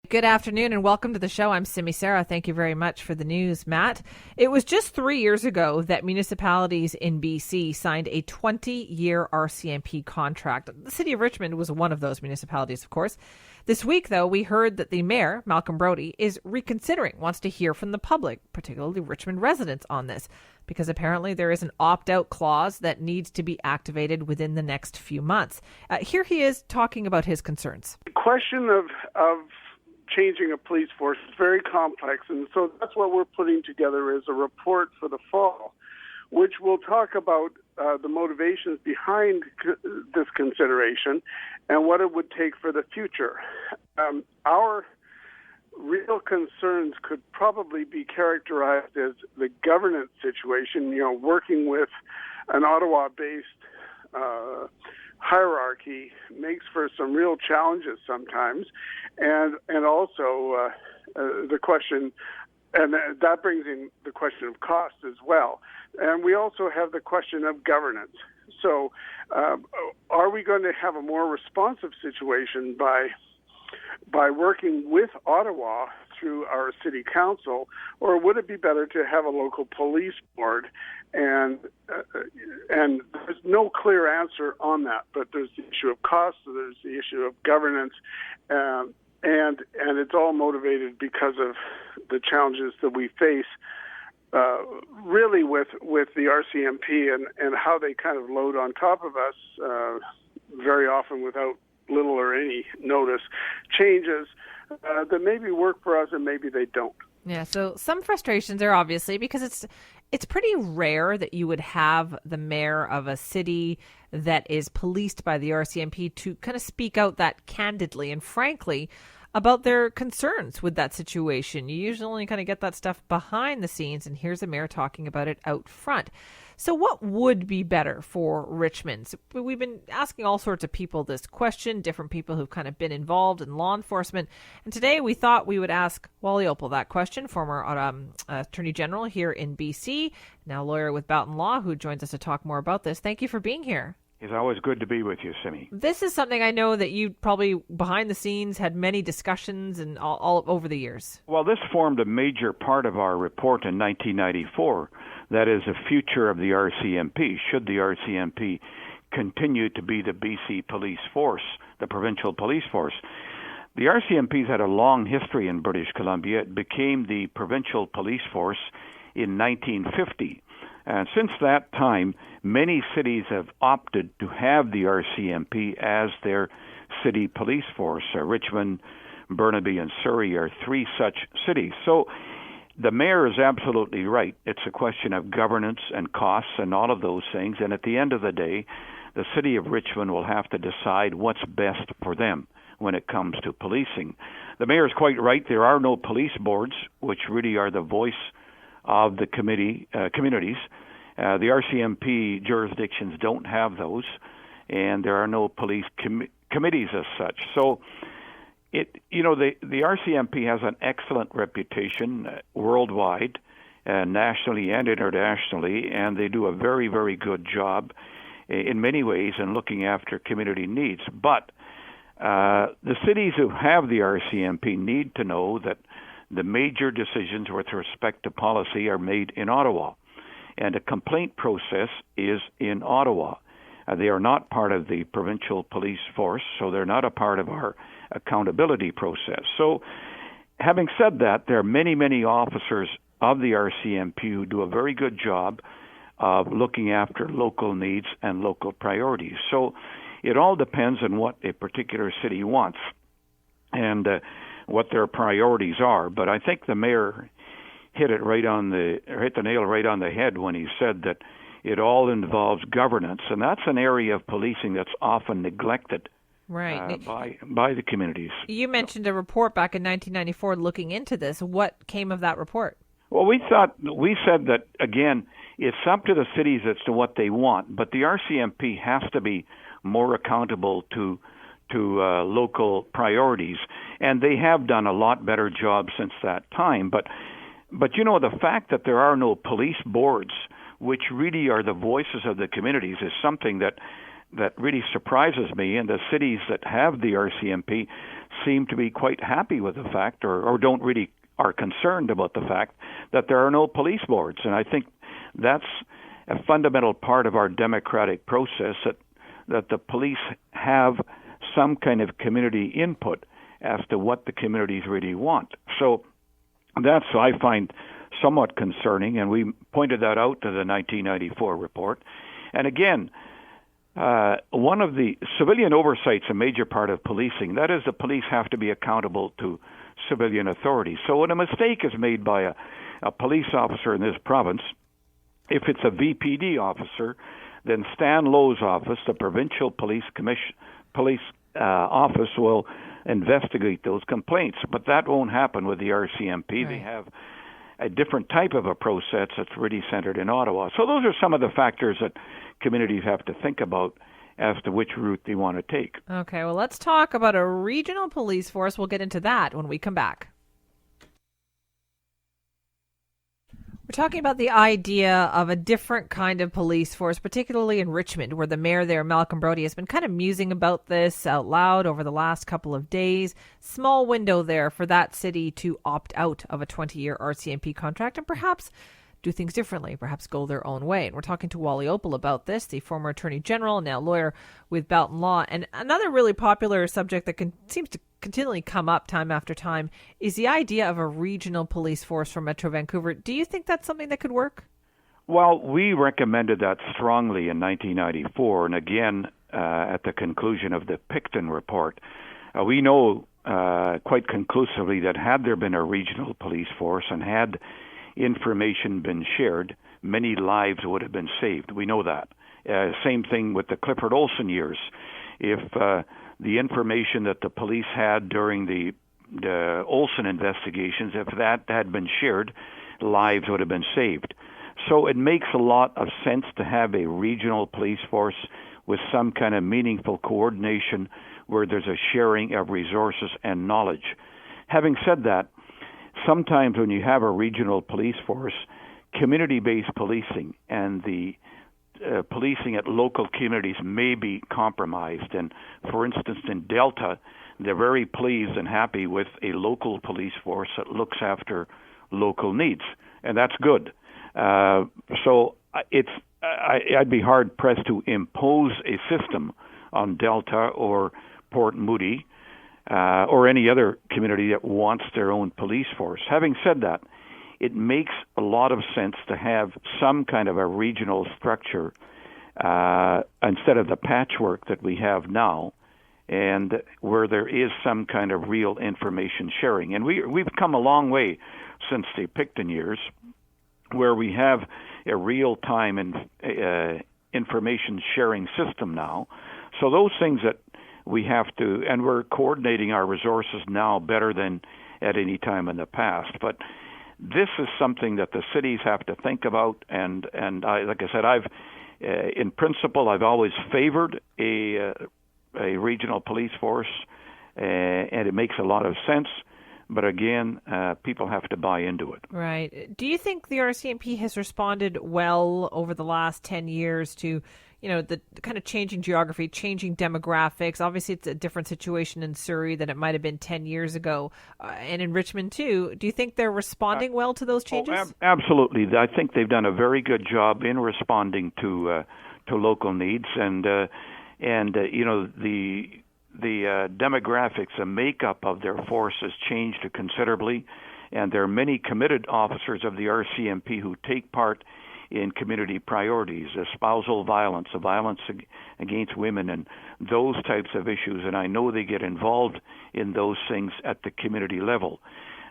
Good afternoon and welcome to the show. I'm Simi Sarah. Thank you very much for the news, Matt. It was just 3 years ago that municipalities in BC signed a 20-year RCMP contract. The city of Richmond was one of those municipalities, of course. This week, though, we heard that the mayor, Malcolm Brodie, is reconsidering, wants to hear from the public, particularly Richmond residents, on this, because apparently there is an opt-out clause that needs to be activated within the next few months. Here he is talking about his concerns. The question of changing a police force is very complex, and so that's what we're putting together is a report for the fall, which will talk about the motivations behind this consideration and what it would take for the future. Our real concerns could probably be characterized as the governance situation, working with an Ottawa-based hierarchy makes for some real challenges sometimes, and also the question, and that brings in the question of cost as well. And we also have the question of governance. So are we going to have a more responsive situation by working with Ottawa through our city council, or would it be better to have a local police board? And there's no clear answer on that, but there's the issue of cost, there's the issue of governance, and it's all motivated because of the challenges that we face really with the RCMP and how they kind of load on top of us very often without little or any notice, changes that maybe work for us and maybe they don't. Yeah, so some frustrations are obviously because it's pretty rare that you would have the mayor of a city that is policed by the RCMP to kind of speak out that candidly and frankly about their concerns with that situation. You usually only kind of get that stuff behind the scenes, and here's a mayor talking about it out front. So what would be better for Richmond? So we've been asking all sorts of people this question, different people who've kind of been involved in law enforcement. And today we thought we would ask Wally Opal that question, former Attorney General here in BC, now lawyer with Boughton Law, who joins us to talk more about this. Thank you for being here. It's always good to be with you, Simi. This is something I know that you probably behind the scenes had many discussions and all over the years. Well, this formed a major part of our report in 1994. That is the future of the RCMP. Should the RCMP continue to be the BC police force, the provincial police force? The RCMP's had a long history in British Columbia. It became the provincial police force in 1950. And since that time, many cities have opted to have the RCMP as their city police force. Richmond, Burnaby, and Surrey are three such cities. So the mayor is absolutely right. It's a question of governance and costs and all of those things. And at the end of the day, the city of Richmond will have to decide what's best for them when it comes to policing. The mayor is quite right. There are no police boards, which really are the voice of the communities. The RCMP jurisdictions don't have those, and there are no police committees as such. So, the RCMP has an excellent reputation worldwide, nationally and internationally, and they do a very, very good job in many ways in looking after community needs. But the cities who have the RCMP need to know that the major decisions with respect to policy are made in Ottawa, and the complaint process is in Ottawa. They are not part of the provincial police force, so they're not a part of our accountability process. So, having said that, there are many, many officers of the RCMP who do a very good job of looking after local needs and local priorities. So, it all depends on what a particular city wants and what their priorities are. But I think the mayor hit the nail right on the head when he said that it all involves governance, and that's an area of policing that's often neglected right. By the communities. You mentioned a report back in 1994 looking into this. What came of that report? Well, we said that, again, it's up to the cities as to what they want, but the RCMP has to be more accountable to local priorities, and they have done a lot better job since that time. But the fact that there are no police boards, which really are the voices of the communities, is something that really surprises me. And the cities that have the RCMP seem to be quite happy with the fact, or don't really are concerned about the fact that there are no police boards. And I think that's a fundamental part of our democratic process, that the police have some kind of community input as to what the communities really want. So that's, I find, somewhat concerning, and we pointed that out to the 1994 report. And again, one of the civilian oversight's a major part of policing. That is, the police have to be accountable to civilian authorities. So when a mistake is made by a police officer in this province, if it's a VPD officer, then Stan Lowe's office, the provincial police office, will investigate those complaints. But that won't happen with the RCMP. Right. They have a different type of a process that's really centered in Ottawa. So those are some of the factors that communities have to think about as to which route they want to take. Okay, well, let's talk about a regional police force. We'll get into that when we come back. We're talking about the idea of a different kind of police force, particularly in Richmond, where the mayor there, Malcolm Brody, has been kind of musing about this out loud over the last couple of days. Small window there for that city to opt out of a 20-year RCMP contract and perhaps do things differently, perhaps go their own way. And we're talking to Wally Opal about this, the former Attorney General, now lawyer with Belton Law. And another really popular subject that seems to continually come up time after time is the idea of a regional police force for Metro Vancouver. Do you think that's something that could work? Well, we recommended that strongly in 1994, and again at the conclusion of the Picton report. We know quite conclusively that had there been a regional police force and had information been shared, many lives would have been saved. We know that. Same thing with the Clifford Olson years. If the information that the police had during the Olson investigations, if that had been shared, lives would have been saved. So it makes a lot of sense to have a regional police force with some kind of meaningful coordination where there's a sharing of resources and knowledge. Having said that, sometimes when you have a regional police force, community-based policing and the policing at local communities may be compromised. And for instance, in Delta, they're very pleased and happy with a local police force that looks after local needs, and that's good. So I'd be hard-pressed to impose a system on Delta or Port Moody or any other community that wants their own police force. Having said that, it makes a lot of sense to have some kind of a regional structure instead of the patchwork that we have now, and where there is some kind of real information sharing. And we've come a long way since the Picton years, where we have a real-time information sharing system now. So those things that we have to, and we're coordinating our resources now better than at any time in the past. But this is something that the cities have to think about, and I, like I said, in principle, I've always favored a regional police force, and it makes a lot of sense. But again, people have to buy into it. Right. Do you think the RCMP has responded well over the last 10 years to, the kind of changing geography, changing demographics? Obviously, it's a different situation in Surrey than it might have been 10 years ago, and in Richmond too. Do you think they're responding well to those changes? Absolutely. I think they've done a very good job in responding to local needs, and the demographics, the makeup of their force has changed considerably, and there are many committed officers of the RCMP who take part in community priorities, spousal violence, violence against women, and those types of issues. And I know they get involved in those things at the community level.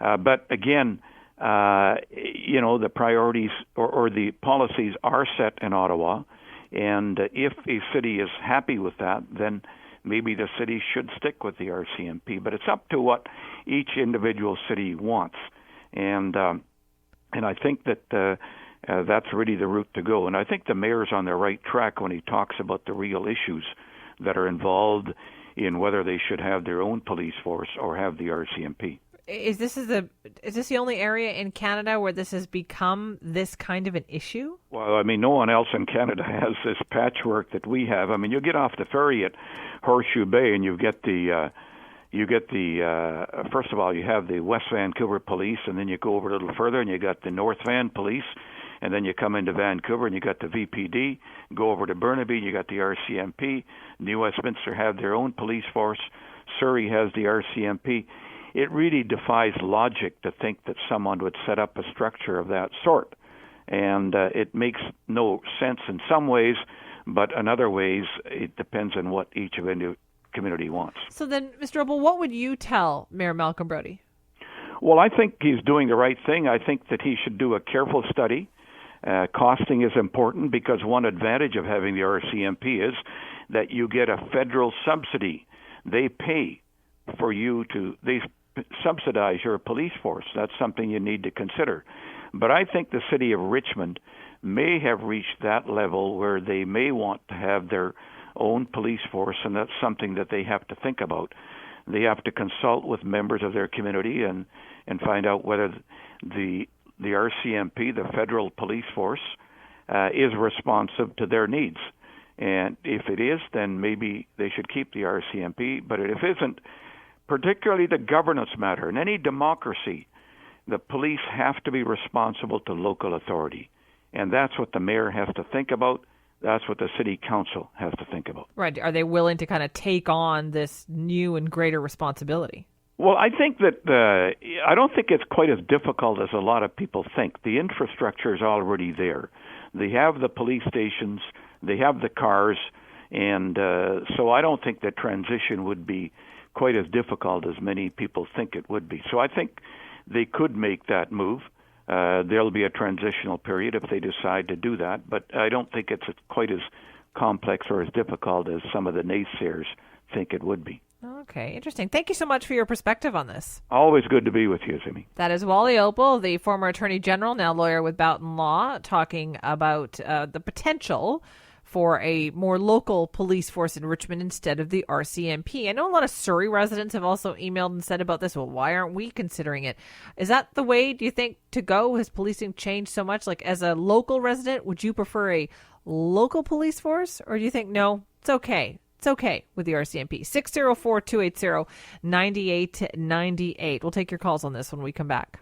But again, the priorities or the policies are set in Ottawa, and if a city is happy with that, then maybe the city should stick with the RCMP. But it's up to what each individual city wants, and I think that that's really the route to go. And I think the mayor's on the right track when he talks about the real issues that are involved in whether they should have their own police force or have the RCMP. Is this the only area in Canada where this has become this kind of an issue? Well, I mean, no one else in Canada has this patchwork that we have. I mean, you get off the ferry at Horseshoe Bay and you get the you get first of all, you have the West Vancouver Police, and then you go over a little further and you got the North Van Police, and then you come into Vancouver and you got the VPD, go over to Burnaby, you got the RCMP, New Westminster have their own police force, Surrey has the RCMP. It really defies logic to think that someone would set up a structure of that sort. And it makes no sense in some ways, but in other ways, it depends on what each community wants. So then, Mr. Opel, what would you tell Mayor Malcolm Brody? Well, I think he's doing the right thing. I think that he should do a careful study. Costing is important because one advantage of having the RCMP is that you get a federal subsidy. They pay for you they subsidize your police force. That's something you need to consider. But I think the city of Richmond may have reached that level where they may want to have their own police force, and that's something that they have to think about. They have to consult with members of their community and find out whether the RCMP, the federal police force, is responsive to their needs. And if it is, then maybe they should keep the RCMP. But if it isn't, particularly the governance matter, in any democracy, the police have to be responsible to local authority. And that's what the mayor has to think about. That's what the city council has to think about. Right. Are they willing to kind of take on this new and greater responsibility? Well, I think that I don't think it's quite as difficult as a lot of people think. The infrastructure is already there. They have the police stations, they have the cars, and so I don't think the transition would be quite as difficult as many people think it would be. So I think they could make that move. There'll be a transitional period if they decide to do that, but I don't think it's quite as complex or as difficult as some of the naysayers think it would be. Okay, interesting. Thank you so much for your perspective on this. Always good to be with you, Zimi. That is Wally Opel, the former Attorney General, now lawyer with Boughton Law, talking about the potential for a more local police force in Richmond instead of the RCMP. I know a lot of Surrey residents have also emailed and said about this, well, why aren't we considering it? Is that the way, do you think, to go? Has policing changed so much? Like, as a local resident, would you prefer a local police force? Or do you think, no, it's okay? It's okay with the RCMP. 604-280-9898. We'll take your calls on this when we come back.